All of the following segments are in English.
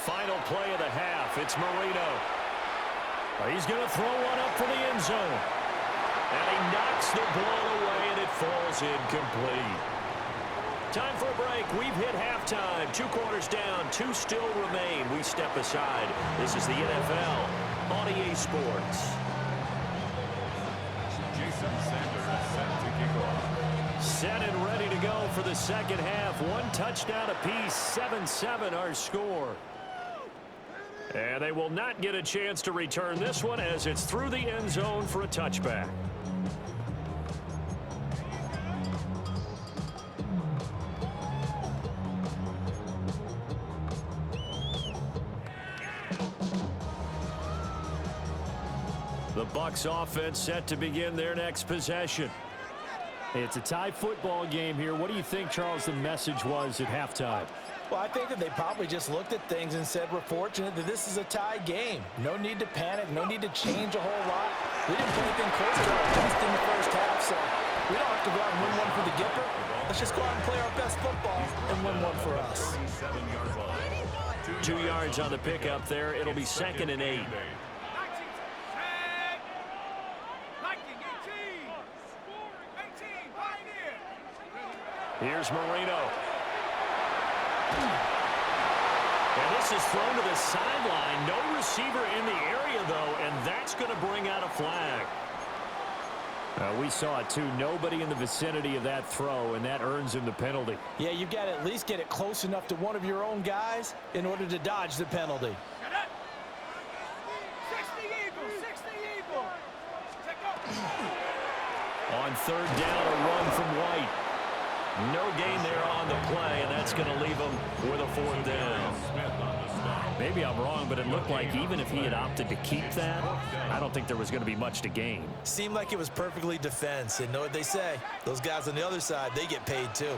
final play of the half. It's Marino. He's going to throw one up for the end zone. And he knocks the ball away, and it falls incomplete. Time for a break. We've hit halftime. 2 quarters down. 2 still remain. We step aside. This is the NFL on EA Sports. Set and ready to go for the second half. 1 touchdown apiece. 7-7 our score. And they will not get a chance to return this one as it's through the end zone for a touchback. The Bucs offense set to begin their next possession. It's a tie football game here. What do you think, Charles, the message was at halftime? Well, I think that they probably just looked at things and said, we're fortunate that this is a tie game. No need to panic. No need to change a whole lot. We didn't put anything close to our best in the first half, so we don't have to go out and win one for the Gipper. Let's just go out and play our best football and win one for us. 2 yards on the pickup there. It'll be 2nd and 8. Here's Marino. And this is thrown to the sideline. No receiver in the area, though, and that's going to bring out a flag. We saw it, too. Nobody in the vicinity of that throw, and that earns him the penalty. Yeah, you've got to at least get it close enough to one of your own guys in order to dodge the penalty. On 3rd down, a run from White. No gain there on the play, and that's going to leave him with a 4th down. Maybe I'm wrong, but it looked like even if he had opted to keep that, I don't think there was going to be much to gain. Seemed like it was perfectly defense. And know what they say? Those guys on the other side, they get paid too. And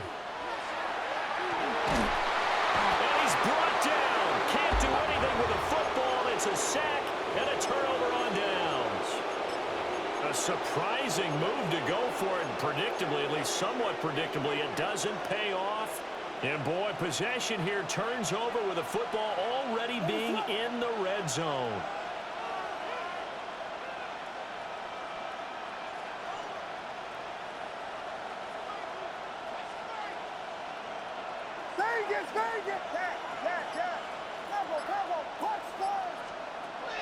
he's brought down. Can't do anything with a football. It's a sack and a turnover on downs. A surprising move to go for it, and predictably, at least somewhat predictably, it doesn't pay off. And boy, possession here turns over with the football already being in the red zone.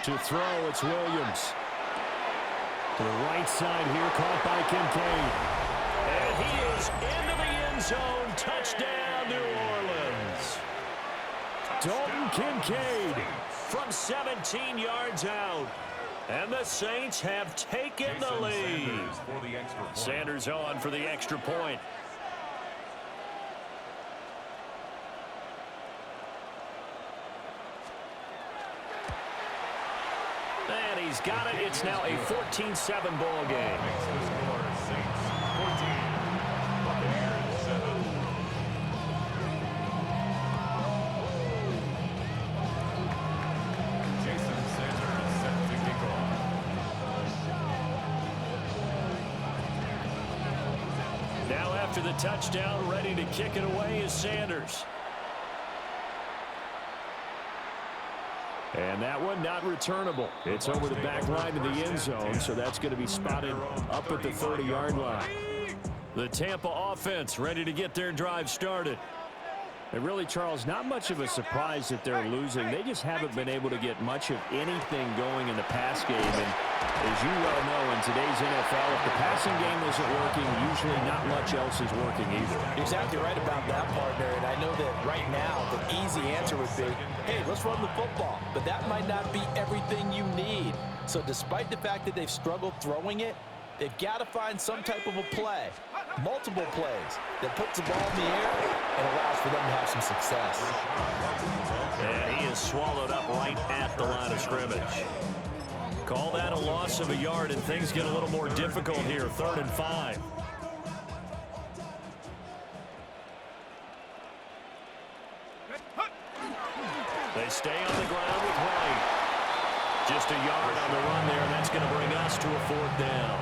To throw, it's Williams. To the right side here, caught by Kincaid. And he is into the end zone. Touchdown, New Orleans. Dalton Kincaid From 17 yards out. And the Saints have taken the lead. Sanders on for the extra point. And he's got it. It's now a 14-7 ball game. Now after the touchdown, ready to kick it away is Sanders. And that one not returnable. It's over the back line of the end zone, so that's going to be spotted up at the 30-yard line. The Tampa offense ready to get their drive started. And really, Charles, not much of a surprise that they're losing. They just haven't been able to get much of anything going in the pass game. And as you well know, in today's NFL, if the passing game isn't working, usually not much else is working either. You're exactly right about that, partner. And I know that right now the easy answer would be, hey, let's run the football. But that might not be everything you need. So despite the fact that they've struggled throwing it, they've got to find some type of a play, multiple plays, that puts the ball in the air and allows for them to have some success. And he is swallowed up right at the line of scrimmage. Call that a loss of a yard, and things get a little more difficult here. 3rd and 5. They stay on the ground with White. Just a yard on the run there, and that's going to bring us to a 4th down.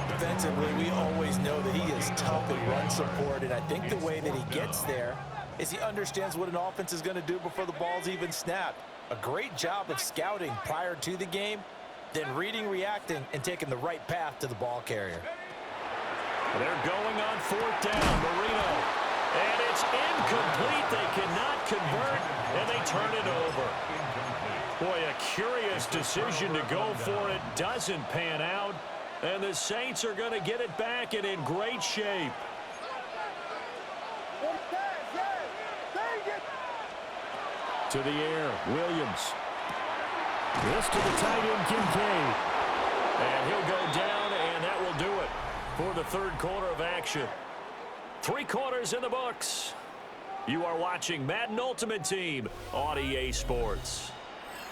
Defensively, we always know that he is tough at run support, and I think the way that he gets there is he understands what an offense is going to do before the ball's even snapped. A great job of scouting prior to the game, then reading, reacting, and taking the right path to the ball carrier. They're going on 4th down. Marino. And it's incomplete. They cannot convert, and they turn it over. Boy, a curious decision to go for it. Doesn't pan out. And the Saints are going to get it back and in great shape. To the air, Williams. This to the tight end, Kincaid. And he'll go down, and that will do it for the 3rd quarter of action. 3 quarters in the books. You are watching Madden Ultimate Team on EA Sports.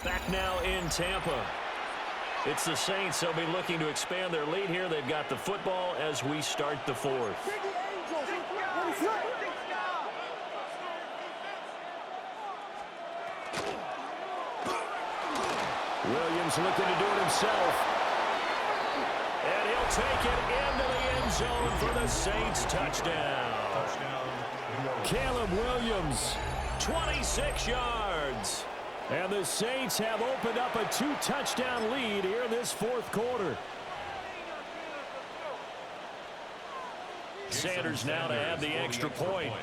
Back now in Tampa. It's the Saints. They'll be looking to expand their lead here. They've got the football as we start the 4th. Williams looking to do it himself. And he'll take it into the end zone for the Saints touchdown. Caleb Williams. 26 yards. And the Saints have opened up a 2-touchdown lead here in this 4th quarter. Sanders now to add the extra point.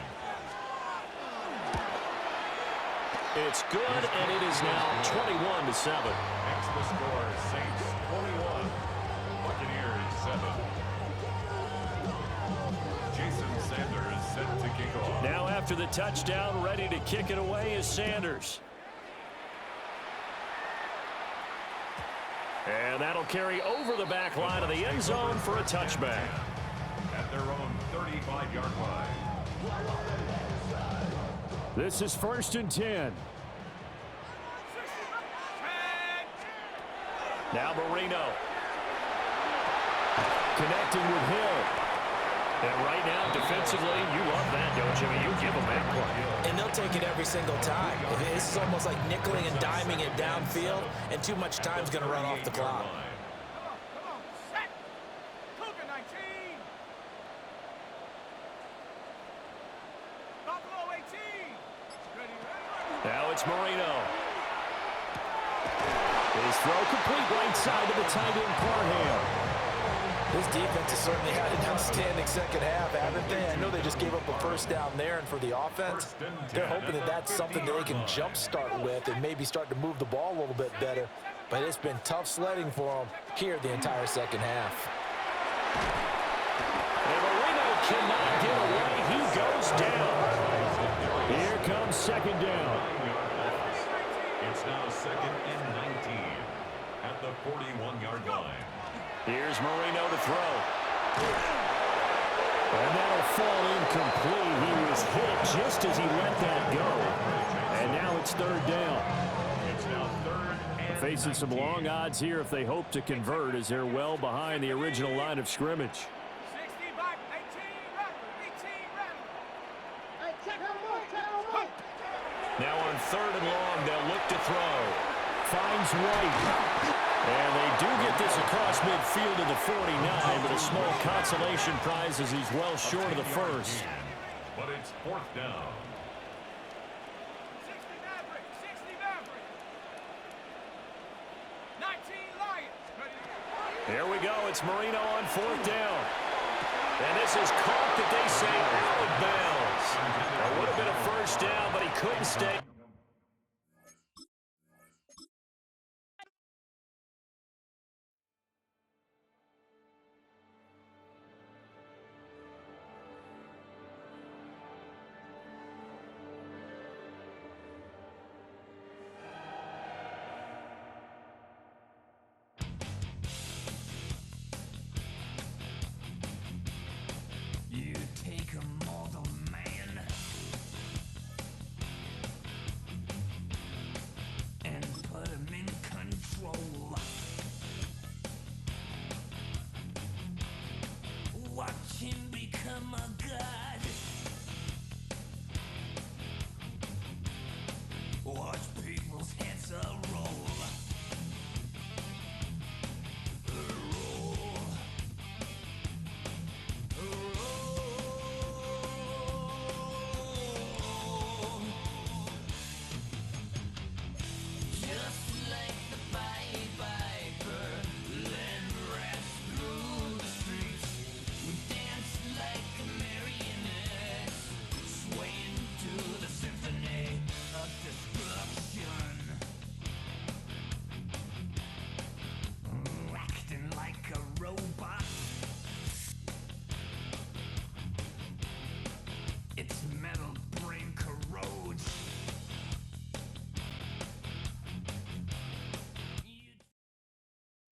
It's good, and it is now 21-7. Extra score, Saints 21, Buccaneers 7. Jason Sanders set to kick off. Now after the touchdown, ready to kick it away is Sanders. And that'll carry over the back line of the end zone for a touchback. At their own 35-yard line. This is 1st and 10. Now Marino. Connecting with Hill. And right now, defensively, you love that, don't you? I mean, you give them that play. And they'll take it every single time. This is almost like nickeling and diming it downfield, and too much time's going to run off the clock. Now it's Marino. His throw complete right side to the tight end, Parham. This defense has certainly had an outstanding second half, haven't they? I know they just gave up a 1st down there, and for the offense, they're hoping that that's something that they can jumpstart with and maybe start to move the ball a little bit better. But it's been tough sledding for them here the entire second half. And Marino cannot get away. He goes down. Here comes 2nd down. It's now 2nd and 19 at the 41-yard line. Here's Marino to throw. And that'll fall incomplete. He was hit just as he let that go. And now it's 3rd down. It's now 3rd and Facing some 19. long odds here if they hope to convert, as they're well behind the original line of scrimmage. Now on 3rd and long, they'll look to throw. Finds White. And they do get this across midfield to the 49, but a small consolation prize as he's well short of the 1st. But it's 4th down. Here we go. It's Marino on 4th down. And this is caught that they say out of bounds. That would have been a 1st down, but he couldn't stay.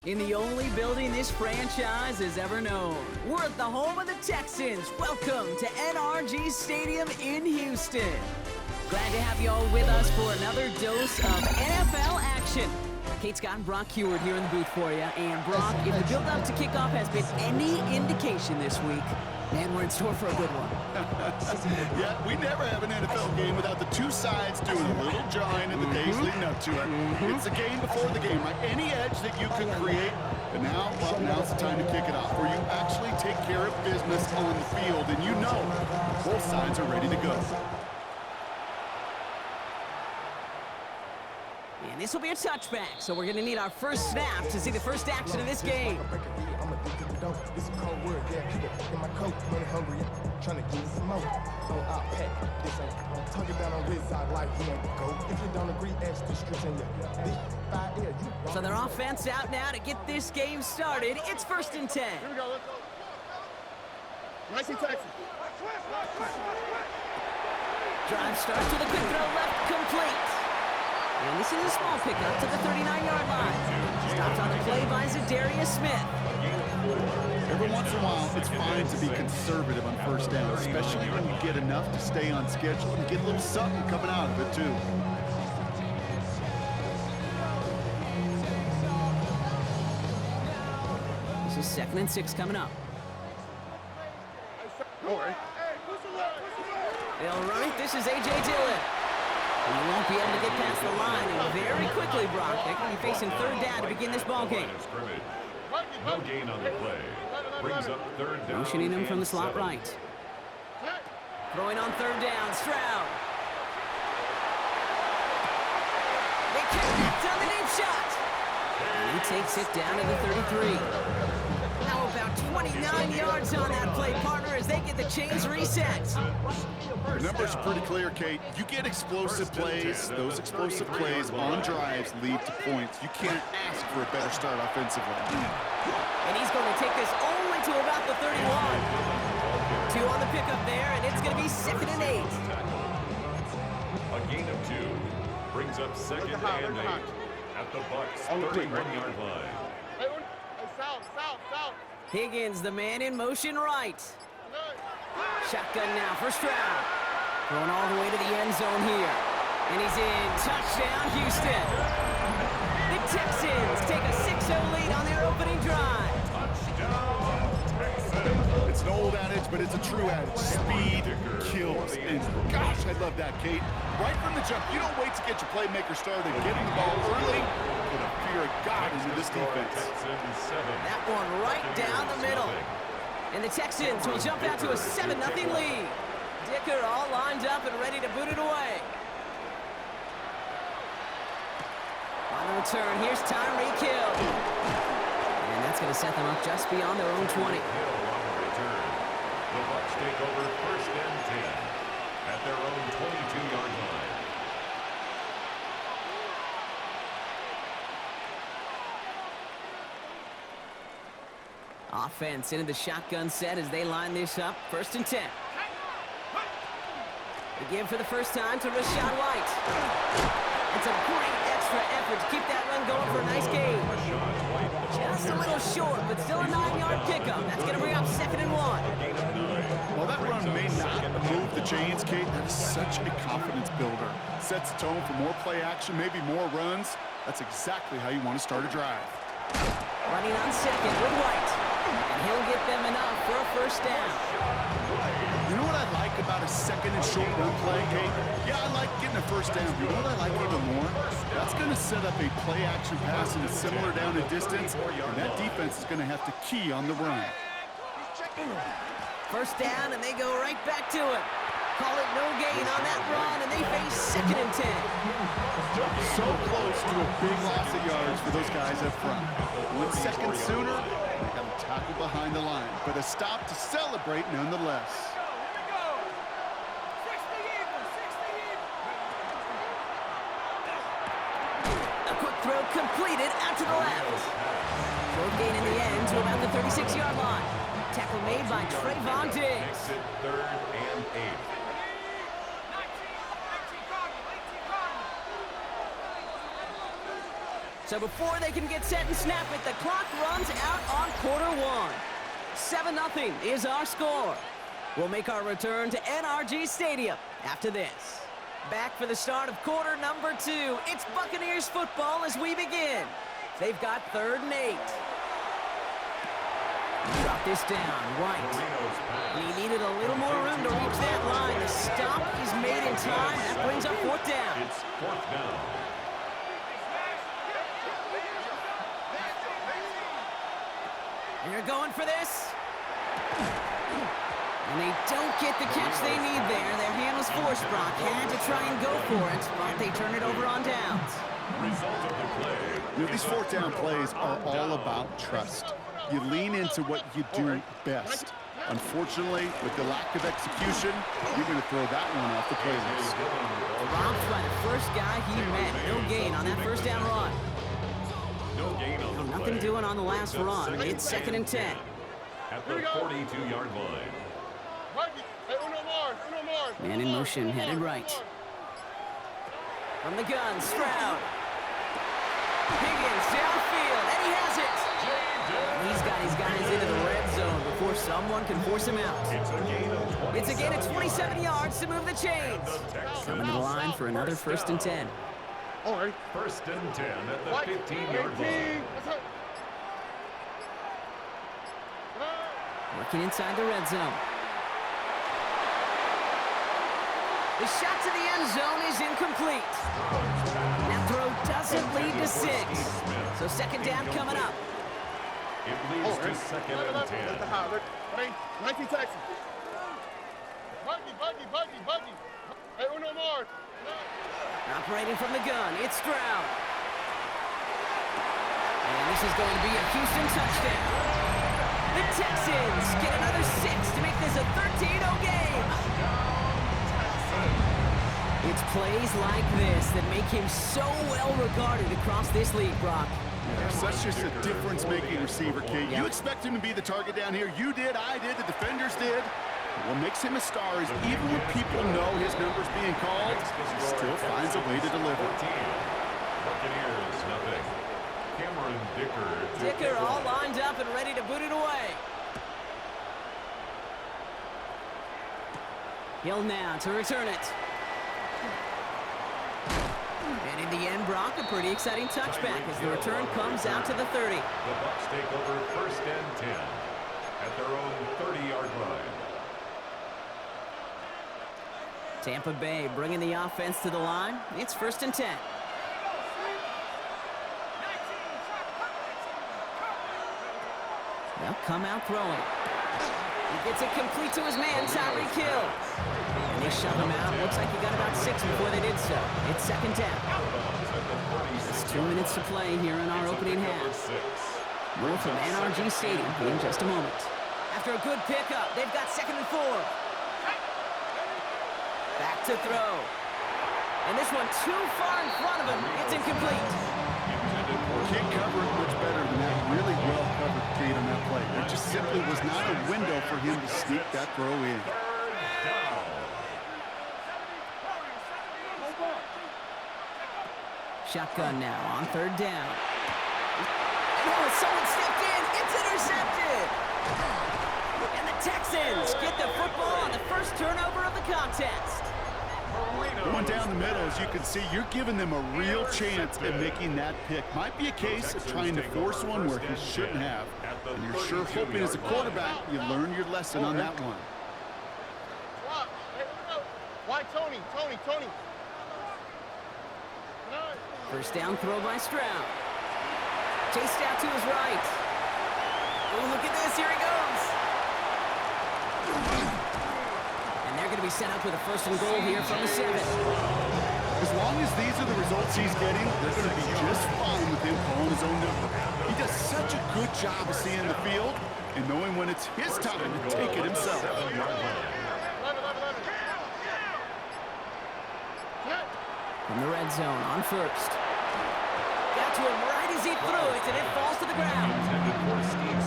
In the only building this franchise has ever known. We're at the home of the Texans. Welcome to NRG Stadium in Houston. Glad to have you all with us for another dose of NFL action. Kate Scott and Brock Heward here in the booth for you. And Brock, if the build-up to kickoff has been any indication this week, man, we're in store for a good one. Yeah, we never have an NFL game without the two sides doing a little jawing in the days leading up to it. It's a game before the game, right? Any edge that you could create, but now, well, now's the time to kick it off, where you actually take care of business on the field, and you know both sides are ready to go. And this will be a touchback, so we're going to need our first snap to see the first action of this game. It's a cold word, yeah, people in my coat, money hungry, trying to give me some more. On our pack, this ain't tuck it down on his side like he ain't the goat. If you don't agree, ask the streets and you. So their offense out now to get this game started. It's 1st and 10. Here we go, let's go. Nice and Texas. Drive starts with a quick throw left, complete. And this is a small pickup to the 39-yard line. Stopped on the play by Zadarius Smith. Every once in a while, it's fine to be conservative on first down, especially when you get enough to stay on schedule and get a little something coming out of it, too. This is 2nd and 6 coming up. They'll run it. This is A.J. Dillon. He won't be able to get past the line, and very quickly, Brock, they're going to be facing 3rd down to begin this ball game. No gain on the play. Brings up 3rd down. Motioning him from the slot 7. right. Throwing on 3rd down, Stroud. They connect on the deep shot. And he takes it down to the 33. Now about 29 yards on that play, partner, as they get the chains reset. The numbers are pretty clear, Kate. You get explosive plays. Those explosive plays on drives lead to points. You can't ask for a better start offensively. And he's going to take this only to about the 31. 2 on the pickup there, and it's going to be 2nd and 8. A gain of 2 brings up 2nd and 8 at the Bucs 31-yard line. Higgins, the man in motion right. Shotgun now for Stroud. Going all the way to the end zone here. And he's in. Touchdown, Houston. The Texans take a 6-0 lead on their opening drive. It's an old adage, but it's a true adage. Speed kills. And gosh, I love that, Kate. Right from the jump, you don't wait to get your playmaker started. Getting the ball early, put a fear of God into this defense. That one right down the middle. And the Texans will jump out to a 7-0 lead. Dicker all lined up and ready to boot it away. On the return, here's Tyreek Hill. And that's going to set them up just beyond their own 20. The Bucs take over 1st and 10 at their own 22-yard line. Offense into the shotgun set as they line this up. 1st and 10. They give for the first time to Rachaad White. It's a great extra effort to keep that run going for a nice gain. Just a little short, but still a 9-yard pickup. That's going to bring up 2nd and 1. While that run may not move the chains, Kate, that is such a confidence builder. Sets the tone for more play action, maybe more runs. That's exactly how you want to start a drive. Running on 2nd with White. And he'll get them enough for a 1st down. You know what I like about a 2nd and short run play, Kate? Yeah, I like getting a 1st down. You know what I like even more? That's going to set up a play-action pass in a similar down and distance, and that defense is going to have to key on the run. 1st down, and they go right back to it. Call it no gain on that run, and they face 2nd and 10. So close to a big loss of yards for those guys up front. 1 second sooner, they got to tackle behind the line, but a stop to celebrate nonetheless. A quick throw completed out to the left. Short gain in the end to about the 36-yard line. Tackle made by Trayvon Diggs. Makes it 3rd and 8. So before they can get set and snap it, the clock runs out on quarter one. 7-0 is our score. We'll make our return to NRG Stadium after this. Back for the start of quarter number 2. It's Buccaneers football as we begin. They've got 3rd and 8. Drop this down, right. He needed a little more room to reach that line. The stop is made in time. That brings up 4th down. It's 4th down. And they're going for this. And they don't get the catch they need there. Their hand was forced, Brock. Had to try and go for it, but they turn it over on downs. Result of the play. You know, these 4th down plays are all about trust. You lean into what you do best. Unfortunately, with the lack of execution, you're going to throw that one off the playlist. Dropped by the first guy he met. No gain on that 1st down run. No gain on the play. Nothing doing on the last run. It's 2nd and 10. At the 42-yard line. Man in motion, headed right. From the gun, Stroud. Higgins downfield, and he has it. He's got his guys into the red zone before someone can force him out. It's a gain of 27 yards to move the chains. Coming to the line for another 1st and 10. All right. 1st and 10 at the 15-yard line. Working inside the red zone. The shot to the end zone is incomplete. That throw doesn't lead to 6. So 2nd down coming up. It leads to 2nd and 10. 19 Texas. Buggy. Hey, uno more. Operating from the gun, it's Stroud. And this is going to be a Houston touchdown. The Texans get another 6 to make this a 13-0 game. It's plays like this that make him so well regarded across this league, Brock. Such just a difference-making receiver, Kate. You expect him to be the target down here. You did, I did, the defenders did. What makes him a star is even when people know his number's being called, he still finds a way to deliver. Buccaneers, nothing. Cameron Dicker. Dicker all lined up and ready to boot it away. Hill now to return it. And in the end, Brock, a pretty exciting touchback as the return comes out to the 30. The Bucs take over 1st and 10 at their own 30-yard line. Tampa Bay bringing the offense to the line. It's 1st and 10. They'll come out throwing. He gets it complete to his man, Tyreek Hill. And they shove him out. Looks like he got about 6 before they did so. It's 2nd down. It's 2 minutes to play here in our opening half. More from NRG Stadium in just a moment. After a good pickup, they've got 2nd and 4. Back to throw. And this one too far in front of him. It's incomplete. Can't cover it much better than that. Really well covered, Kate, on that play. There just simply was not a window for him to sneak that throw in. Shotgun now on 3rd down. Oh, someone stepped in. It's intercepted. And the Texans get the football on the first turnover of the contest. Going down the middle, as you can see, you're giving them a real chance at making that pick. Might be a case of trying to force one where he shouldn't have. And you're sure hoping as a quarterback you learn your lesson on that one. Why, Tony? 1st down throw by Stroud. Chased out to his right. Oh, look at this. Here he goes. And they're going to be set up with a 1st and goal here from the 7. As long as these are the results he's getting, they're going to be just fine with him calling his own number. He does such a good job of seeing the field and knowing when it's his time to take it himself. From the red zone on 1st. Got to him right as he threw it, and it falls to the ground.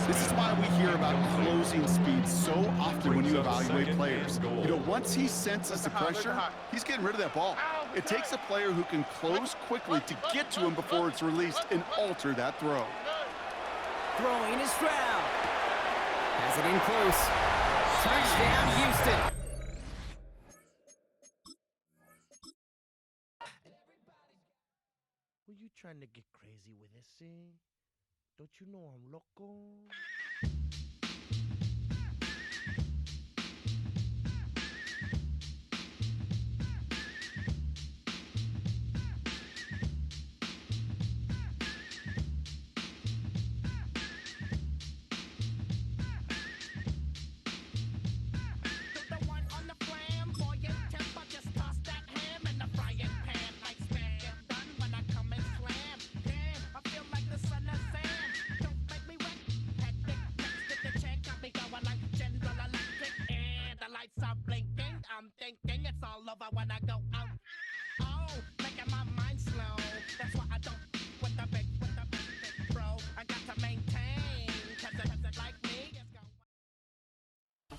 This is why we hear about closing speed so often when you evaluate players. You know, once he senses the pressure, he's getting rid of that ball. It takes a player who can close quickly to get to him before it's released and alter that throw. Throwing is Stroud. Has it in close. Touchdown, Houston. Were you trying to get crazy with this thing? Don't you know I'm loco?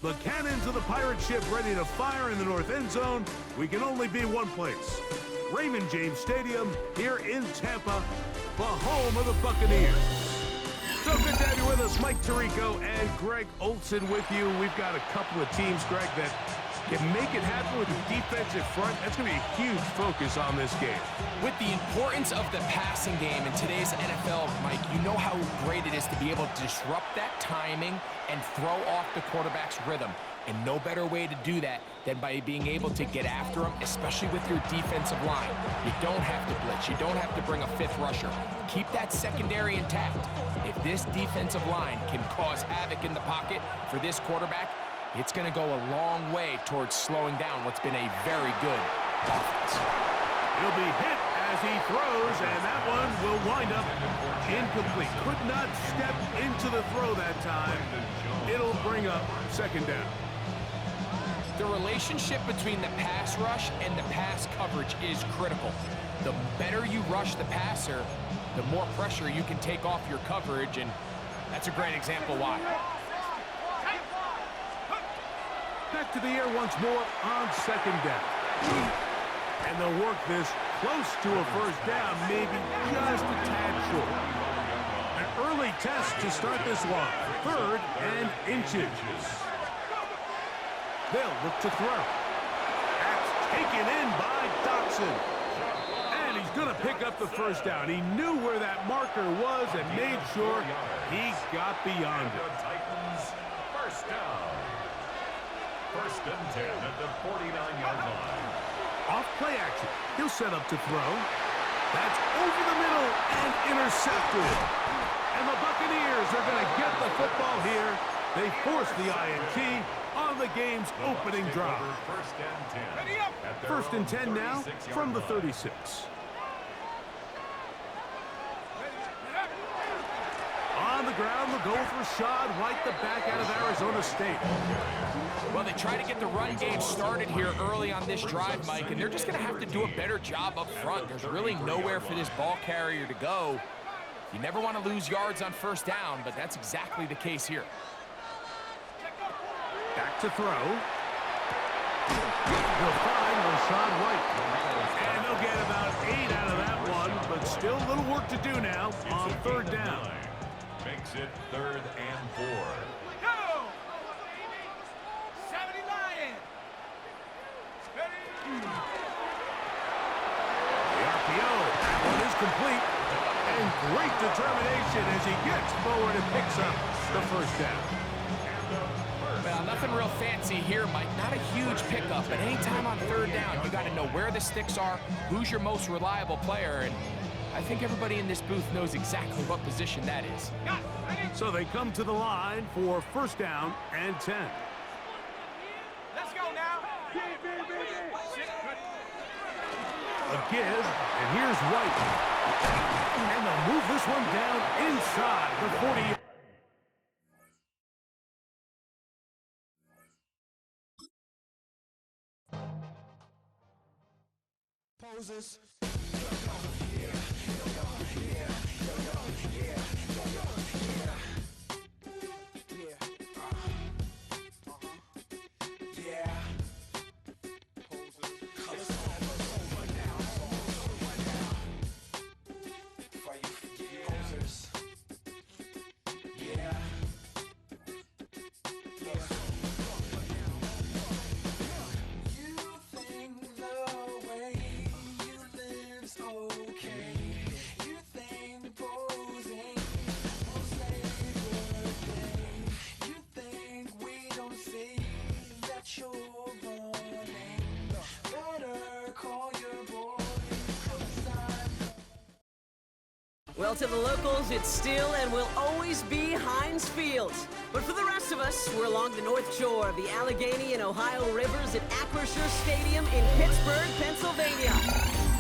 The cannons of the pirate ship ready to fire in the north end zone. We can only be one place. Raymond James Stadium here in Tampa, the home of the Buccaneers. So good to have you with us. Mike Tirico and Greg Olson with you. We've got a couple of teams, Greg, that can make it happen with the defensive front. That's going to be a huge focus on this game. With the importance of the passing game in today's NFL, Mike, you know how great it is to be able to disrupt that timing and throw off the quarterback's rhythm. And no better way to do that than by being able to get after him, especially with your defensive line. You don't have to blitz. You don't have to bring a fifth rusher. Keep that secondary intact. If this defensive line can cause havoc in the pocket for this quarterback, it's going to go a long way towards slowing down what's been a very good offense. He'll be hit as he throws, and that one will wind up incomplete. Could not step into the throw that time. It'll bring up second down. The relationship between the pass rush and the pass coverage is critical. The better you rush the passer, the more pressure you can take off your coverage, and that's a great example why. Back to the air once more on second down. And they'll work this close to a first down, maybe just a tad short. An early test to start this one. 3rd and inches. They'll look to throw. That's taken in by Dotson. And he's going to pick up the first down. He knew where that marker was and made sure he got beyond it. Titans, first down. 1st and 10 at the 49-yard line. Off play action. He'll set up to throw. That's over the middle and intercepted. And the Buccaneers are going to get the football here. They force the INT on the game's opening drive. 1st and 10 now from the 36. On the ground, they'll go with Rashad White, the back out of Arizona State. Well, they try to get the run game started here early on this drive, Mike, and they're just going to have to do a better job up front. There's really nowhere for this ball carrier to go. You never want to lose yards on first down, but that's exactly the case here. Back to throw. They'll find Rashad White. And they'll get about 8 out of that one, but still a little work to do now on 3rd down. Makes it 3rd and 4. Go! 70 Lions! The RPO, that one is complete. And great determination as he gets forward and picks up the first down. Well, nothing real fancy here, Mike. Not a huge pickup, but anytime on 3rd down, you got to know where the sticks are, who's your most reliable player, and I think everybody in this booth knows exactly what position that is. So they come to the line for 1st down and 10. Let's go now! A give, and here's White. And they'll move this one down inside the 40. Poses. Well, to the locals, it's still and will always be Heinz Field. But for the rest of us, we're along the north shore of the Allegheny and Ohio rivers at Acrisure Stadium in Pittsburgh, Pennsylvania.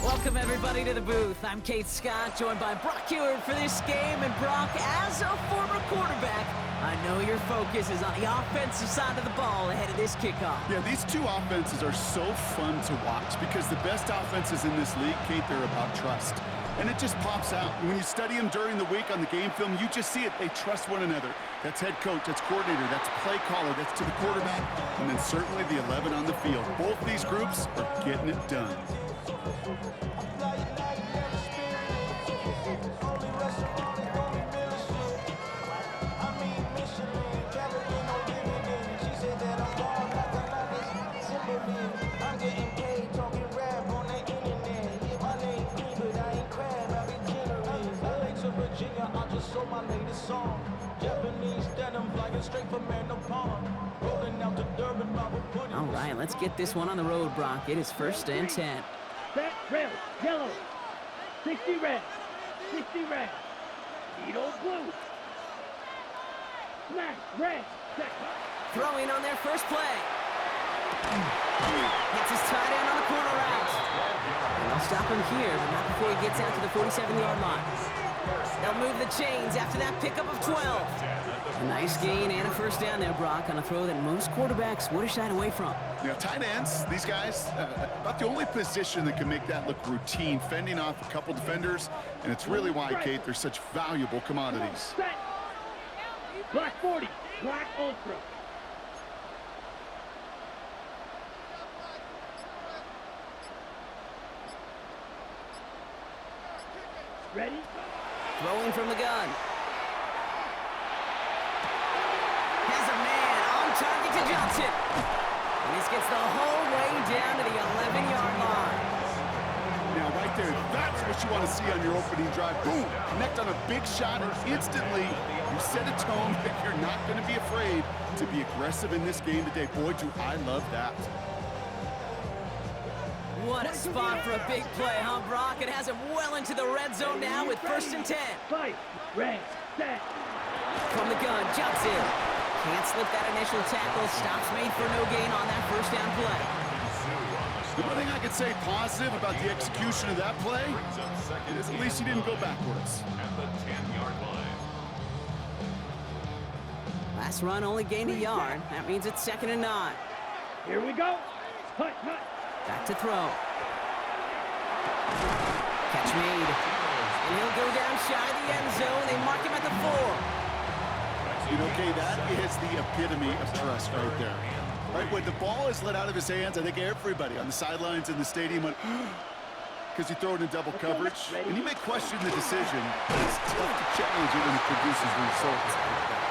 Welcome, everybody, to the booth. I'm Kate Scott, joined by Brock Ewert for this game. And Brock, as a former quarterback, I know your focus is on the offensive side of the ball ahead of this kickoff. Yeah, these two offenses are so fun to watch because the best offenses in this league, Kate, they're about trust. And it just pops out. When you study them during the week on the game film, you just see it. They trust one another. That's head coach, that's coordinator, that's play caller, that's to the quarterback, and then certainly the 11 on the field. Both these groups are getting it done. All right, let's get this one on the road, Brock. It is 1st and 10. Set, rail, yellow. 60 red. 60 red. Needle blue. Smash, red. Set. Throwing on their first play. Gets his tight end on the corner route. And they'll stop him here, but not before he gets out to the 47-yard line. They'll move the chains after that pickup of 12. A nice gain and a 1st down there, Brock, on a throw that most quarterbacks would have shied away from. Yeah, tight ends, these guys, about the only position that can make that look routine, fending off a couple defenders, and it's really why, Kate, they're such valuable commodities. Set. Black 40. Black Ultra. Ready? Throwing from the gun. Has a man on target to Johnson. And this gets the whole way down to the 11-yard line. Now, right there, that's what you want to see on your opening drive. Boom! Connect on a big shot, and instantly you set a tone that you're not going to be afraid to be aggressive in this game today. Boy, do I love that. What a spot for a big play, huh, Brock? It has him well into the red zone now with 1st and 10. Fight, red, set. From the gun, Johnson. Can't slip that initial tackle. Stops made for no gain on that 1st down play. The one thing I could say positive about the execution of that play is at least he didn't go backwards. At the 10-yard line. Last run only gained a yard. That means it's 2nd and 9. Here we go. Hut, hut. Back to throw. Catch made. And he'll go down shy of the end zone. They mark him at the 4. You know, Kay, that is the epitome of trust right there. Right, when the ball is let out of his hands, I think everybody on the sidelines in the stadium went, because you throw it in double coverage. And you may question the decision, but it's tough to challenge it when it produces results like that.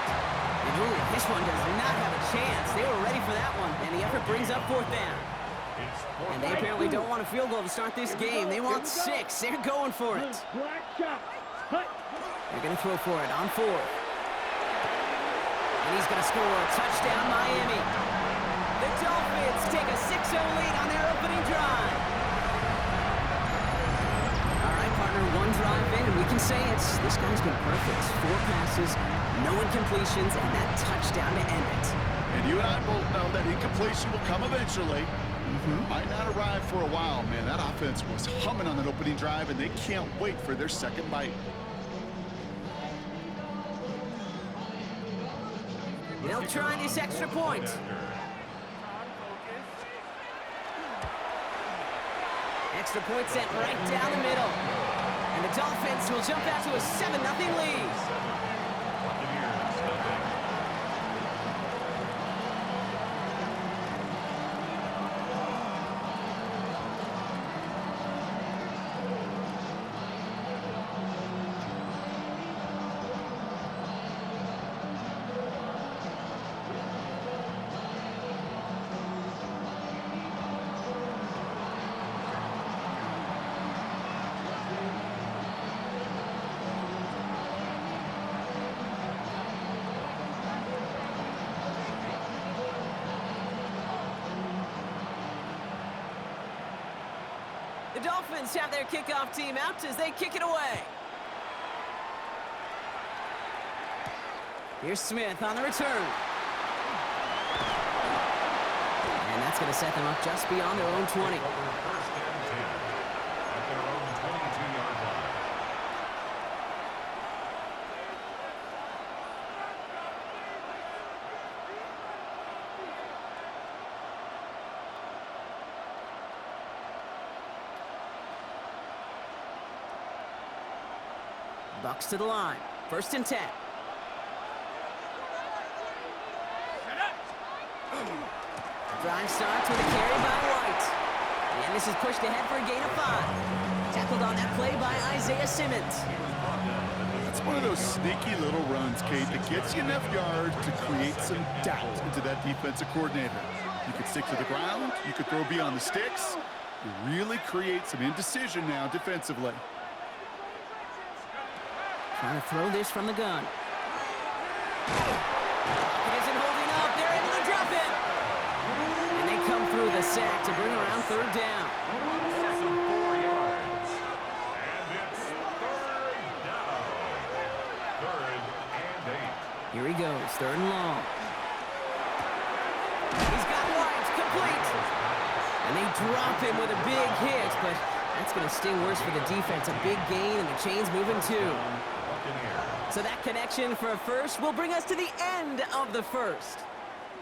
And ooh, this one does not have a chance. They were ready for that one, and the effort brings up 4th down. And they apparently don't want a field goal to start this game. They want 6. They're going for it. Black shot. Hut. They're going to throw for it on 4th. And he's going to score a touchdown, Miami. The Dolphins take a 6-0 lead on their opening drive. All right, partner, 1 drive in, and we can say this guy's been perfect. 4 passes, no incompletions, and that touchdown to end it. And you and I both know that incompletion will come eventually. Might not arrive for a while, man. That offense was humming on that opening drive, and they can't wait for their second bite. They'll try this extra point. Extra point sent right down the middle. And the Dolphins will jump out to a 7-0 lead. The Dolphins have their kickoff team out as they kick it away. Here's Smith on the return. And that's going to set them up just beyond their own 20. First and 10 at their own 22-yard line. Bucks to the line. First and 10. Drive starts with a carry by White. And this is pushed ahead for a gain of 5. Tackled on that play by Isaiah Simmons. That's one of those sneaky little runs, Kate, that gets you enough yards to create some doubt into that defensive coordinator. You could stick to the ground. You could throw beyond the sticks. You really create some indecision now defensively. Trying to throw this from the gun. It isn't holding up. They're able to drop it. And they come through the sack to bring around third down. 4 yards. And it's third down. Third and 8. Here he goes, third and long. He's got White, complete. And they drop him with a big hit, but that's going to sting worse for the defense. A big gain, and the chain's moving too. So that connection for a first will bring us to the end of the first.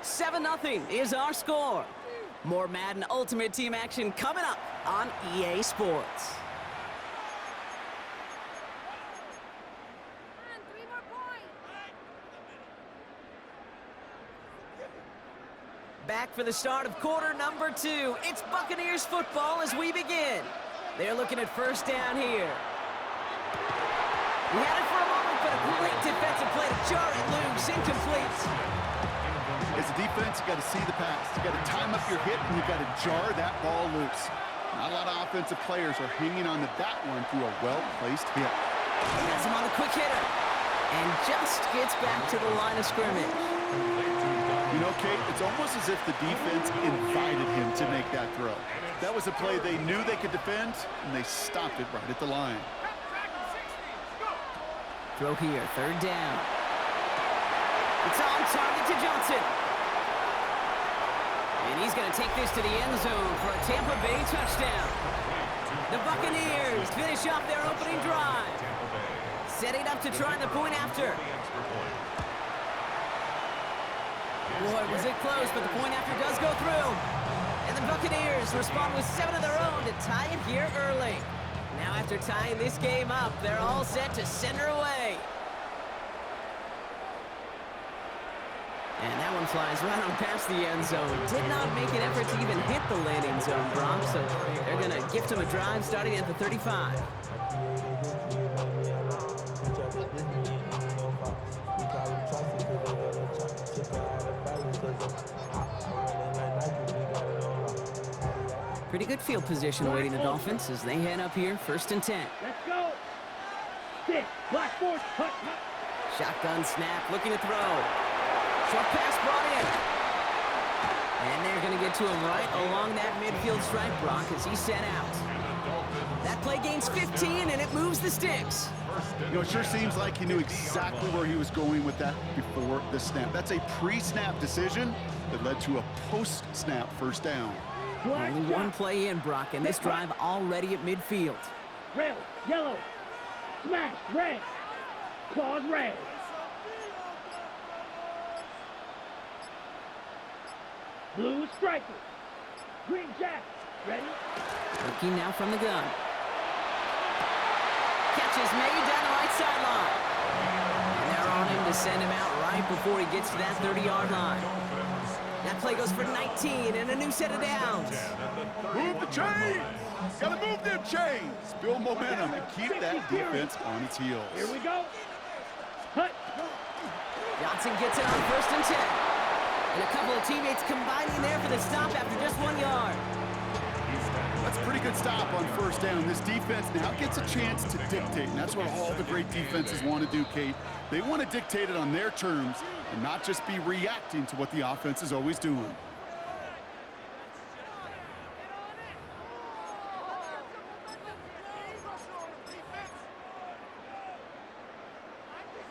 7-0 is our score. More Madden Ultimate Team action coming up on EA Sports. Back for the start of quarter number 2. It's Buccaneers football as we begin. They're looking at first down here. We had it for a moment, but a great defensive play to jar it loose. Incomplete. As a defense, you got to see the pass. You got to time up your hit, and you got to jar that ball loose. Not a lot of offensive players are hanging on to that one through a well-placed hit. Has him on the quick hitter. And just gets back to the line of scrimmage. You know, Kate, it's almost as if the defense invited him to make that throw. That was a play they knew they could defend, and they stopped it right at the line. Throw here, third down. It's on target to Johnson. And he's going to take this to the end zone for a Tampa Bay touchdown. The Buccaneers finish off their opening drive. Setting up to try the point after. Boy, was it close, but the point after does go through. And the Buccaneers respond with 7 of their own to tie it here early. Now after tying this game up, they're all set to send her away. And that one flies right on past the end zone. Did not make an effort to even hit the landing zone, Brock, so they're going to gift him a drive starting at the 35. Pretty good field position awaiting the Dolphins as they head up here, first and 10. Let's go. 6, blackboard, cut. Shotgun snap, looking to throw. Short pass brought in. And they're going to get to him right along that midfield stripe, Brock, as he's set out. That play gains 15, and it moves the sticks. You know, it sure seems like he knew exactly where he was going with that before the snap. That's a pre-snap decision that led to a post-snap first down. Only one play in, Brock, and this drive already at midfield. Red, yellow, smash, red, claws, red. Blue striker, green jack, ready? Looking now from the gun. Catch is made down the right sideline. And they're on him to send him out right before he gets to that 30-yard line. That play goes for 19 and a new set of downs. Move the chains! Gotta move them chains! Build momentum and keep that defense on its heels. Here we go. Hut. Johnson gets it on first and 10. And a couple of teammates combining there for the stop after just 1 yard. That's a pretty good stop on first down. This defense now gets a chance to dictate, and that's what all the great defenses want to do, Kate. They want to dictate it on their terms and not just be reacting to what the offense is always doing.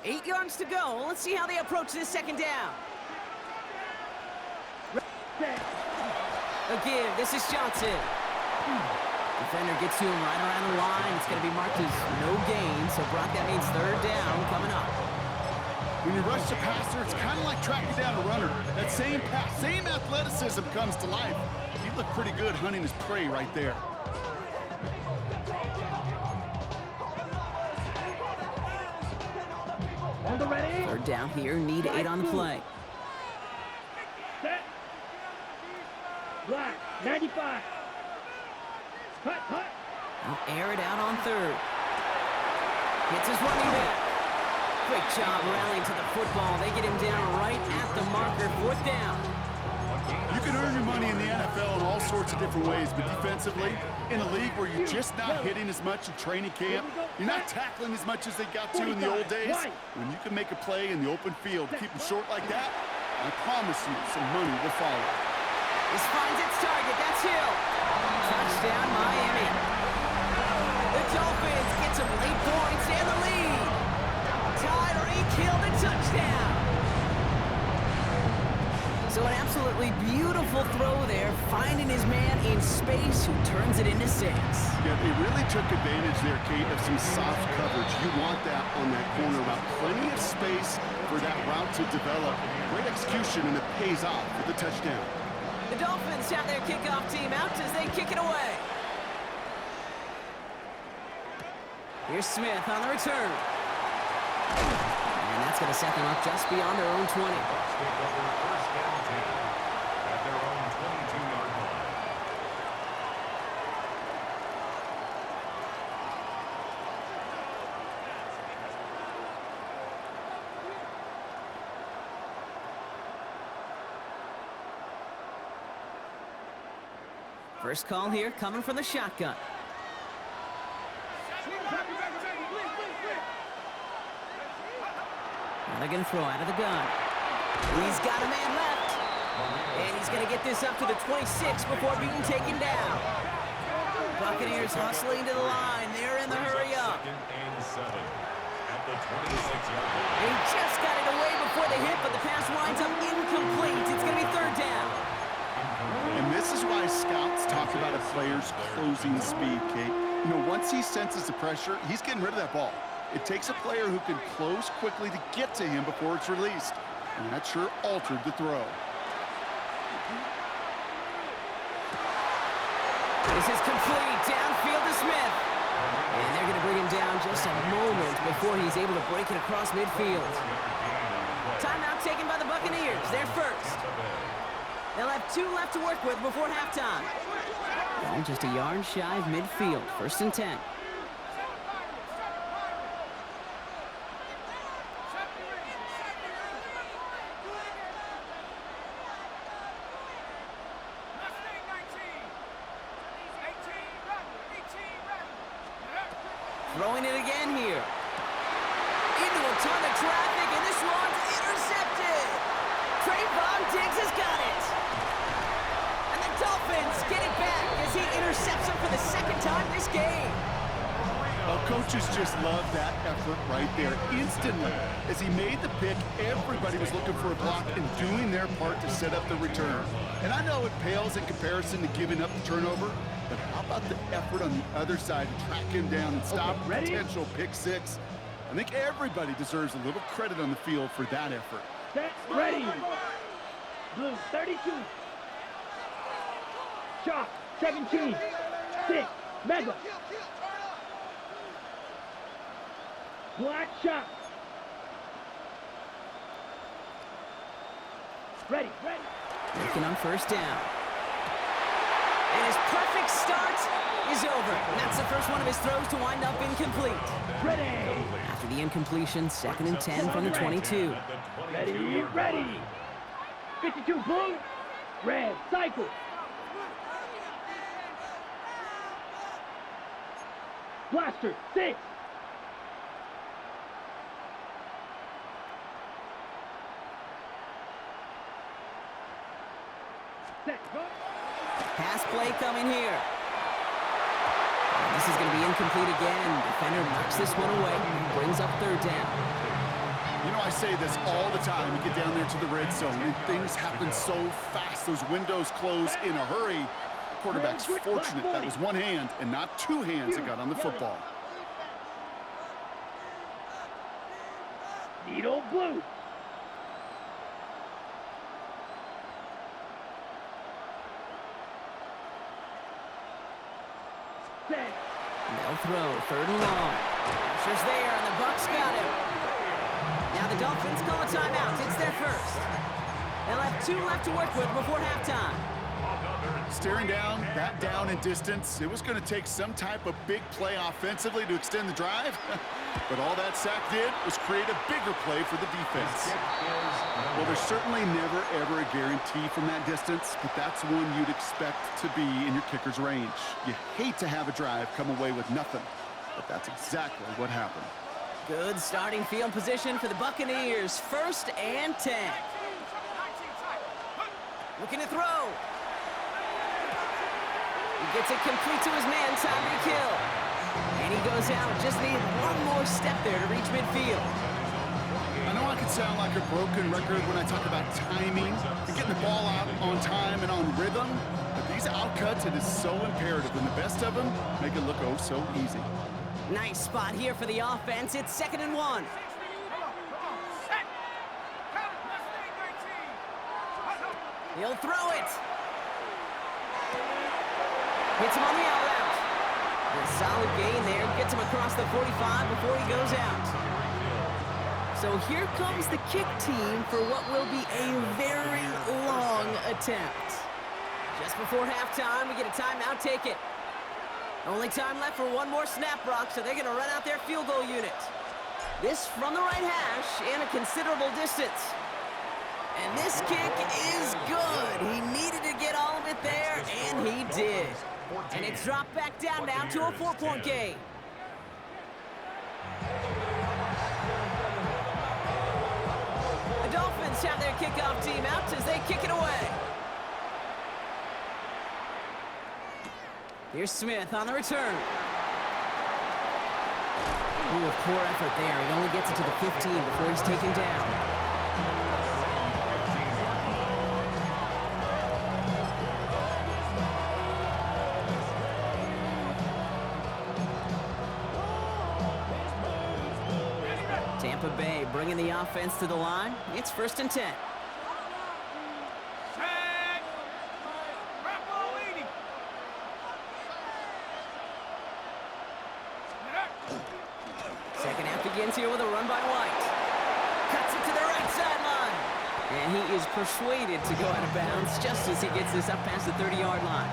8 yards to go. Let's see how they approach this second down. A give. This is Johnson. Defender gets to him right around the line. It's going to be marked as no gain. So, Brock, that means third down coming up. When you rush the passer, it's kind of like tracking down a runner. That same pass, same athleticism comes to life. He looked pretty good hunting his prey right there. Third down here, need 8 on the play. Set. Black, 95. Cut. He'll air it out on third. Hits his running back. Great job rallying to the football. They get him down right at the marker. Fourth down. You can earn your money in the NFL in all sorts of different ways, but defensively, in a league where you're just not hitting as much in training camp, you're not tackling as much as they got to in the old days, when you can make a play in the open field, keep them short like that, I promise you some money will follow. This finds its target. That's Hill. Touchdown, Miami. The Dolphins get some late points and the lead. Tyreek Hill, the touchdown. So an absolutely beautiful throw there, finding his man in space who turns it into 6. Yeah, they really took advantage there, Kate, of some soft coverage. You want that on that corner route. Plenty of space for that route to develop. Great execution, and it pays off with the touchdown. The Dolphins have their kickoff team out as they kick it away. Here's Smith on the return. And that's going to set them up just beyond their own 20. First call here coming from the shotgun. Now they're going to throw out of the gun. He's got a man left. And he's going to get this up to the 26 before being taken down. Buccaneers hustling to the line. They're in the hurry up. They just got it away before the hit, but the pass winds up incomplete. It's going to be third down. And this is why scouts talk about a player's closing speed, Kate. You know, once he senses the pressure, he's getting rid of that ball. It takes a player who can close quickly to get to him before it's released. And that sure altered the throw. This is complete. Downfield to Smith. And they're going to bring him down just a moment before he's able to break it across midfield. Timeout taken by the Buccaneers. They're first. They'll have 2 left to work with before halftime. And just a yard shy of midfield. First and 10. Throwing it again here. Into a ton of traffic, and this one's intercepted. Trayvon Diggs has got it. And the Dolphins get it back as he intercepts him for the second time this game. Well, coaches just love that effort right there. Instantly, as he made the pick, everybody was looking for a block and doing their part to set up the return. And I know it pales in comparison to giving up the turnover, but how about the effort on the other side to track him down and stop a potential pick 6? I think everybody deserves a little credit on the field for that effort. Set, ready. Blue, 32. Shot, 17. 6, mega. Black shot. Ready. Looking on first down. And his perfect start is over. And that's the first one of his throws to wind up incomplete. Ready. After the incompletion, second and 10 from the 22. Ready. 52 blue. Red, cycle. Blaster, 6. Set, go. Pass play coming here. This is going to be incomplete again. Defender knocks this one away and brings up third down. You know, I say this all the time. You get down there to the red zone, and things happen so fast. Those windows close in a hurry. The quarterback's fortunate that was one hand and not two hands that got on the football. Needle blue. They'll throw, 3rd and long. Pressure's there, and the Bucs got him. Now the Dolphins call a timeout. It's their first. They'll have 2 left to work with before halftime. Staring down, that down in distance, it was going to take some type of big play offensively to extend the drive. But all that sack did was create a bigger play for the defense. Well, there's certainly never, ever a guarantee from that distance, but that's one you'd expect to be in your kicker's range. You hate to have a drive come away with nothing, but that's exactly what happened. Good starting field position for the Buccaneers. 1st and 10. Looking to throw. He gets it complete to his man, time to kill. And he goes out, just needed one more step there to reach midfield. I know I can sound like a broken record when I talk about timing and getting the ball out on time and on rhythm, but these outcuts, it is so imperative, and the best of them make it look oh so easy. Nice spot here for the offense. It's 2nd and 1. He'll throw it. Hits him on the out route. A solid gain there. Gets him across the 45 before he goes out. So here comes the kick team for what will be a very long attempt. Just before halftime, we get a timeout. Take it. Only time left for one more snap, Brock, so they're going to run out their field goal unit. This from the right hash and a considerable distance. And this kick is good. He needed to get all of it there, and he did. And it's dropped back down now to a 4-point game. The Dolphins have their kickoff team out as they kick it away. Here's Smith on the return. Ooh, a poor effort there. He only gets it to the 15 before he's taken down. Tampa Bay bringing the offense to the line. It's 1st and 10. Second half begins here with a run by White. Cuts it to the right sideline. And he is persuaded to go out of bounds just as he gets this up past the 30-yard line.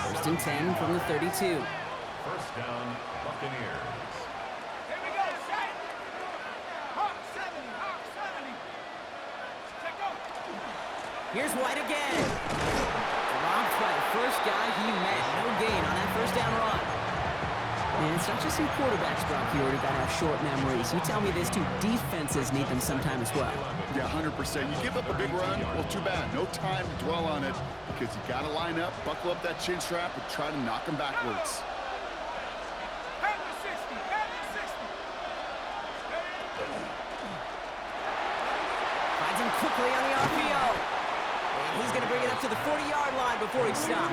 1st and 10 from the 32. 1st down, Buccaneers. Here's White again. Dropped by the first guy he met. No gain on that 1st down run. And it's not just some quarterbacks, Brock, you already got to have short memories. You tell me this too, defenses need them sometime as well. Yeah, 100%. You give up a big run, well, too bad. No time to dwell on it because you got to line up, buckle up that chin strap, and try to knock them backwards. Finds him quickly on the RPO. And he's going to bring it up to the 40-yard line before he stopped.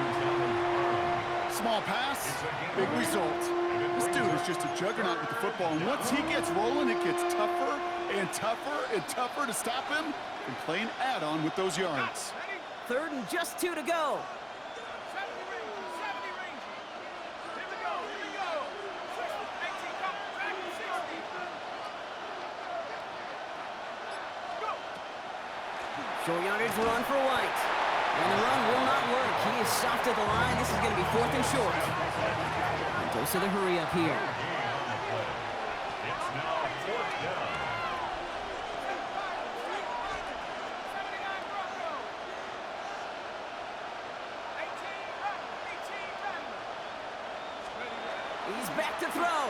Small pass, big result. This dude is just a juggernaut with the football, and once he gets rolling, it gets tougher and tougher and tougher to stop him from playing add-on with those yards. 3rd and just 2 to go. Short yardage run for White. And the run will not work. He is stopped at the line. This is going to be 4th and short. And goes to the hurry up here. It's now 4th down. He's back to throw.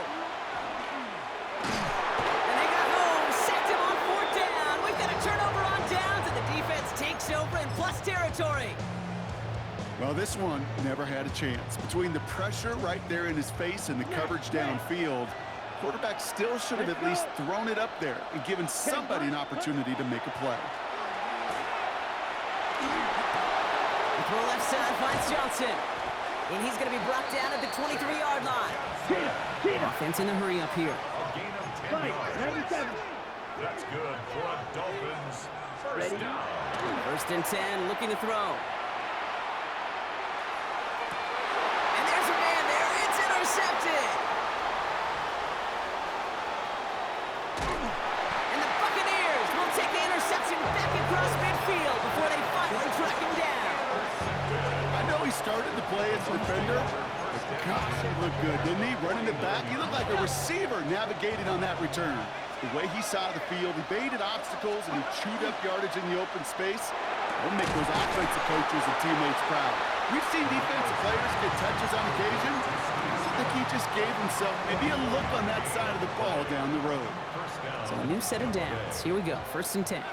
And they got home. Sacked him on 4th down. We've got a turnover on downs, and the defense takes over in plus territory. Well, this one never had a chance. Between the pressure right there in his face and the coverage downfield, Quarterback still should have at least thrown it up there and given somebody an opportunity to make a play. Throw left side finds Johnson. And he's going to be brought down at the 23-yard line. Offense in the hurry up here. A gain of 10 yards. That's good for a Dolphins first down. First and 10, looking to throw. And there's a man there. It's intercepted. And the Buccaneers will take the interception back across midfield before they finally track him down. I know he started to play as a defender, but gosh, he looked good, didn't he? Running it back, he looked like a receiver navigating on that return. The way he saw the field, he baited obstacles and he chewed up yardage in the open space. It'll make those offensive coaches and teammates proud. We've seen defensive players get touches on occasion. I think he just gave himself maybe a look on that side of the ball down the road. So a new set of downs. Here we go, first and 10.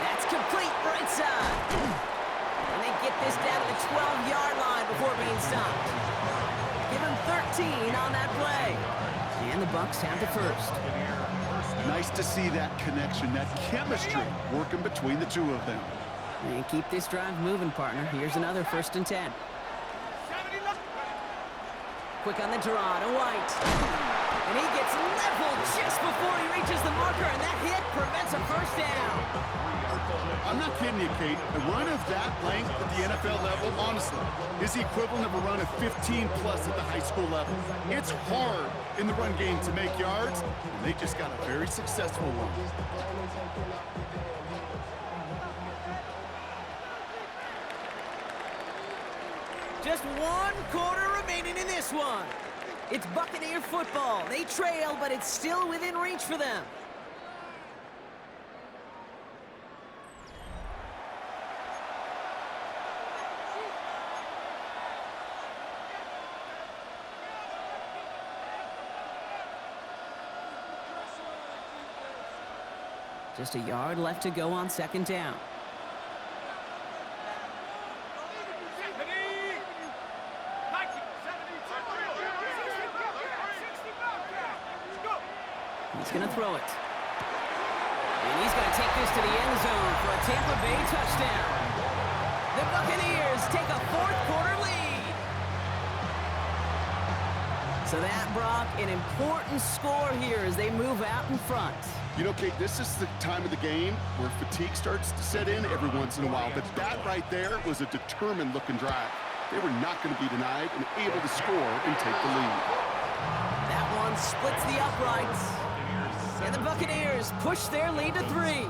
That's complete right side. And they get this down to the 12-yard line before being stopped. Give him 13 on that play. And the Bucs have the first. Nice to see that connection, that chemistry working between the two of them. And keep this drive moving, partner. Here's another first and 10. Quick on the draw to White. And he gets leveled just before he reaches the marker, and that hit prevents a first down. I'm not kidding you, Kate. A run of that length at the NFL level, honestly, is the equivalent of a run of 15-plus at the high school level. It's hard in the run game to make yards, and they just got a very successful one. Just 1 quarter remaining in this one. It's Buccaneer football. They trail, but it's still within reach for them. Just a yard left to go on second down. He's going to throw it. And he's going to take this to the end zone for a Tampa Bay touchdown. The Buccaneers take a fourth-quarter lead. So that, Brock, an important score here as they move out in front. You know, Kate, this is the time of the game where fatigue starts to set in every once in a while. But that right there was a determined-looking drive. They were not going to be denied and able to score and take the lead. That one splits the uprights. And the Buccaneers push their lead to 3.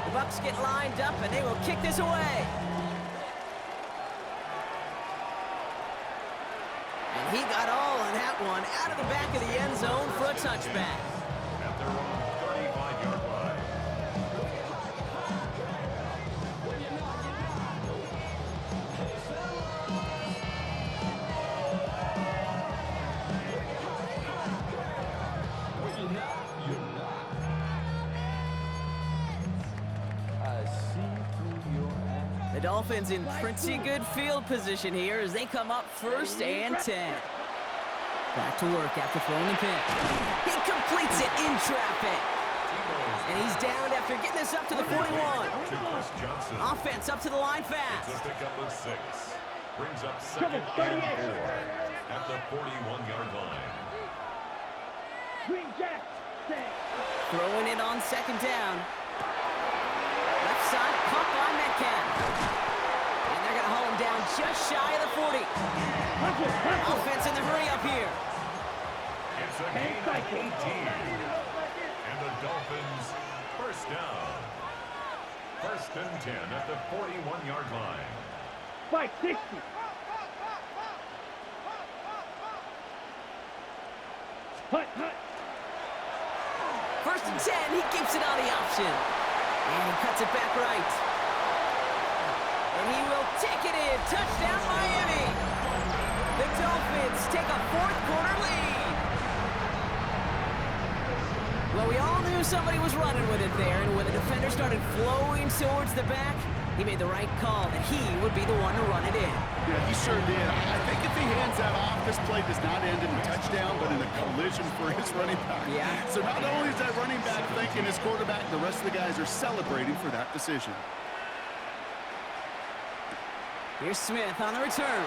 The Bucs get lined up and they will kick this away. And he got all on that one out of the back of the end zone for a touchback. At their own 35-yard line. The Dolphins in pretty good field position here as they come up first and 10. Back to work after throwing the pick. He completes it in traffic. And he's down after getting this up to the 41. Offense up to the line fast. It's a pickup of 6. Brings up second and 4 at the 41-yard line. Throwing it on second down. Left side pump by Metcalf. And they're going to haul him down just shy of the 40. Offense in the hurry up here. It's a gain of 18. And the Dolphins first down. First and 10 at the 41-yard line. Fight 60. First and 10, he keeps it on the option. And he cuts it back right. And he will take it in. Touchdown, Miami. The Dolphins take a fourth-quarter lead. Well, we all knew somebody was running with it there, and when the defender started flowing towards the back, he made the right call that he would be the one to run it in. Yeah, he sure did. I think if he hands that off, this play does not end in a touchdown, but in a collision for his running back. Yeah. So not only is that running back thinking his quarterback, the rest of the guys are celebrating for that decision. Here's Smith on the return.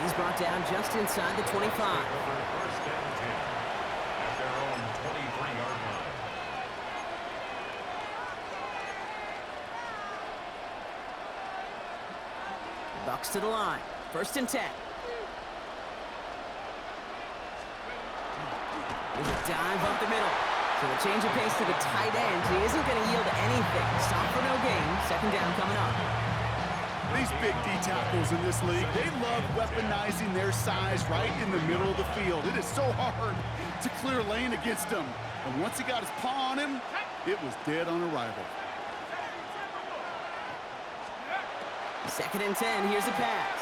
He's brought down just inside the 25. First and 10 at their own 23-yard line. Bucks to the line. First and 10. There's a dive up the middle. So a change of pace to the tight end. He isn't going to yield anything. Stop for no gain. Second down coming up. These big D tackles in this league, they love weaponizing their size right in the middle of the field. It is so hard to clear lane against them. And once he got his paw on him, it was dead on arrival. Second and 10. Here's a pass.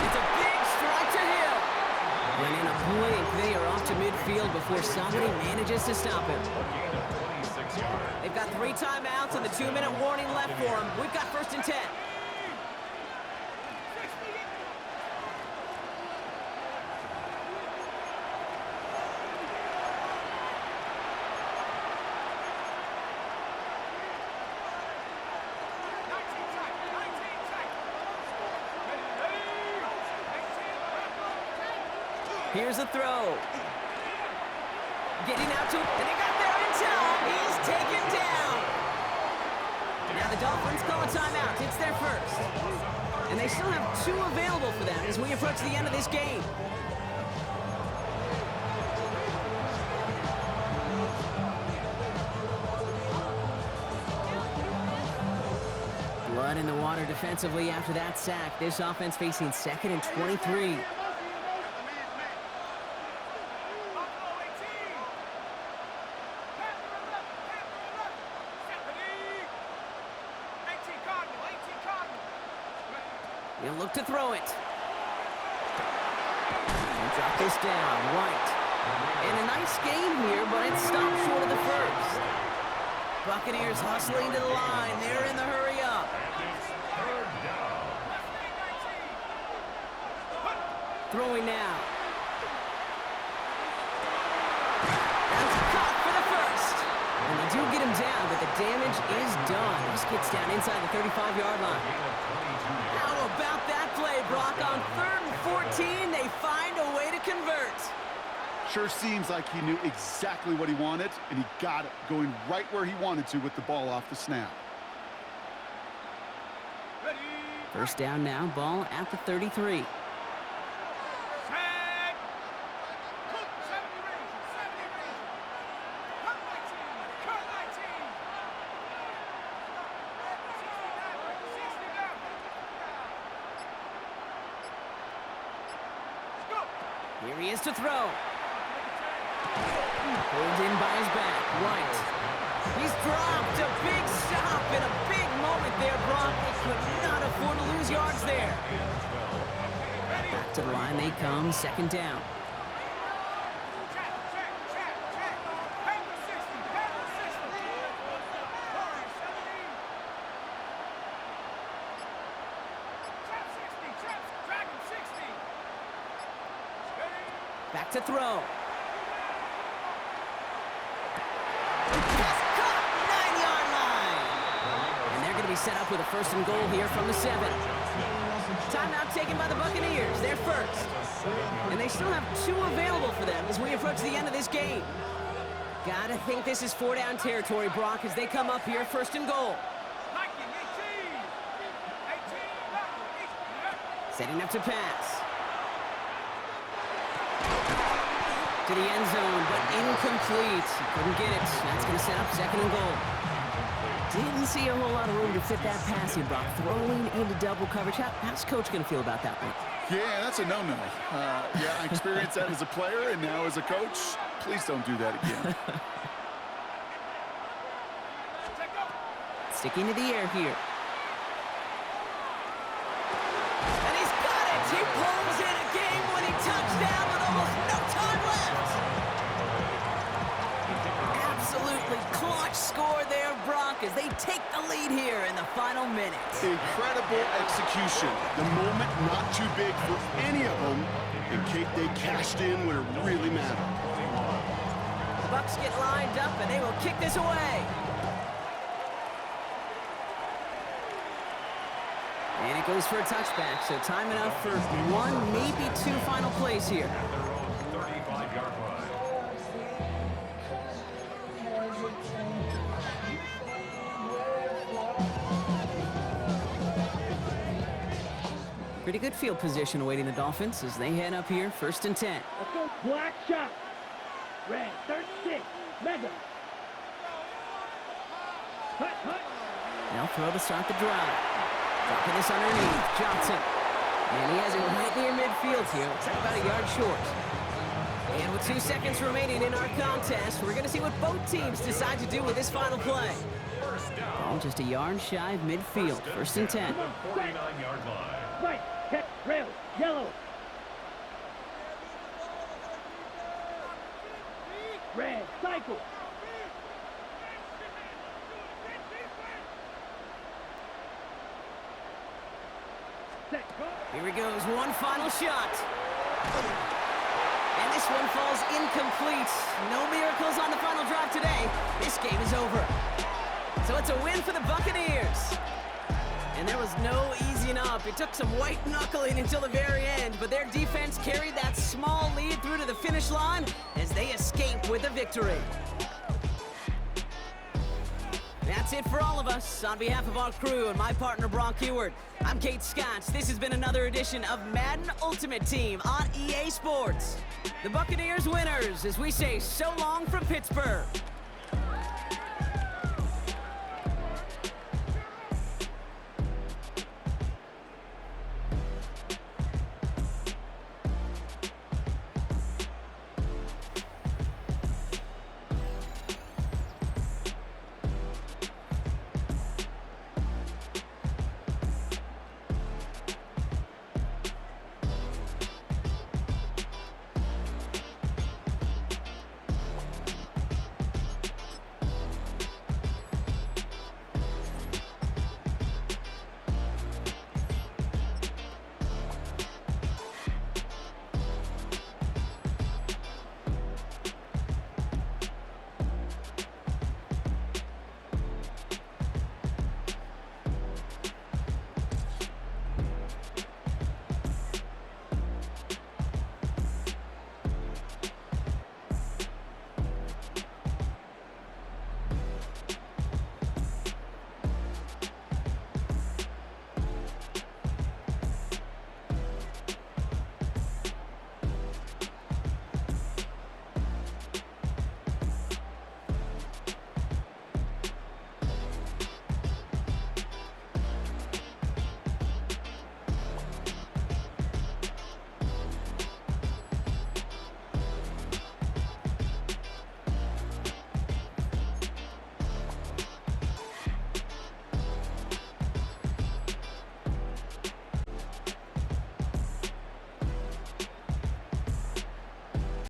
It's a big strike to Hill. And in a blink, they are off to midfield before somebody manages to stop him. They've got 3 timeouts and the 2-minute warning left for them. We've got first and 10. Here's a throw. Getting out to him, and he got there in time. He's taken down. Now the Dolphins call a timeout. It's their first. And they still have 2 available for them as we approach the end of this game. Blood in the water defensively after that sack. This offense facing second and 23. He'll look to throw it. And drop this down, White. And a nice game here, but it stopped short of the first. Buccaneers hustling to the line. They're in the hurry up. Throwing now. That's caught for the first. And they do get him down, but the damage is done. This gets down inside the 35-yard line. How about that play, Brock? On 3rd and 14, they find a way to convert. Sure seems like he knew exactly what he wanted, and he got it, going right where he wanted to with the ball off the snap. First down now, ball at the 33. Here he is to throw. Pulled in by his back. White. He's dropped. A big stop and a big moment there, Brock. They could not afford to lose yards there. Back to the line they come. Second down. Back to throw. Just caught, 9-yard line. And they're going to be set up with a first and goal here from the 7. Timeout taken by the Buccaneers. They're first. And they still have 2 available for them as we approach the end of this game. Gotta think this is 4-down territory, Brock, as they come up here first and goal. Setting up to pass. To the end zone, but incomplete. Couldn't get it. That's going to set up second and goal. Didn't see a whole lot of room to fit that passing, Brock. Throwing into double coverage. How's Coach going to feel about that one? Yeah, that's a no-no. Yeah, I experienced that as a player and now as a coach. Please don't do that again. Sticking to the air here. And he's got it! He pulls in a game-winning touchdown with almost no time left! Absolutely clutch score there, Brock, as they take the lead here in the final minutes. Incredible execution. The moment not too big for any of them, and they cashed in when it really mattered. The Bucs get lined up, and they will kick this away. And it goes for a touchback, so time enough for one, maybe two final plays here. At their own 35-yard line. Pretty good field position awaiting the Dolphins as they head up here, 1st and 10. Let's go, black shot. Red, 36, mega. Hut, hut. They'll throw to start the drive. Dropping this underneath, Johnson. And he has it right near midfield here. It's about a yard short. And with 2 seconds remaining in our contest, we're going to see what both teams decide to do with this final play. Ball just a yard shy of midfield, 1st and 10. 49-yard line. Right, catch, rail, yellow. Red, cycle. Here he goes, one final shot. And this one falls incomplete. No miracles on the final drive today. This game is over. So it's a win for the Buccaneers. And there was no easing up. It took some white knuckling until the very end, but their defense carried that small lead through to the finish line as they escape with a victory. That's it for all of us. On behalf of our crew and my partner, Brock Heward, I'm Kate Scott. This has been another edition of Madden Ultimate Team on EA Sports. The Buccaneers winners as we say so long from Pittsburgh.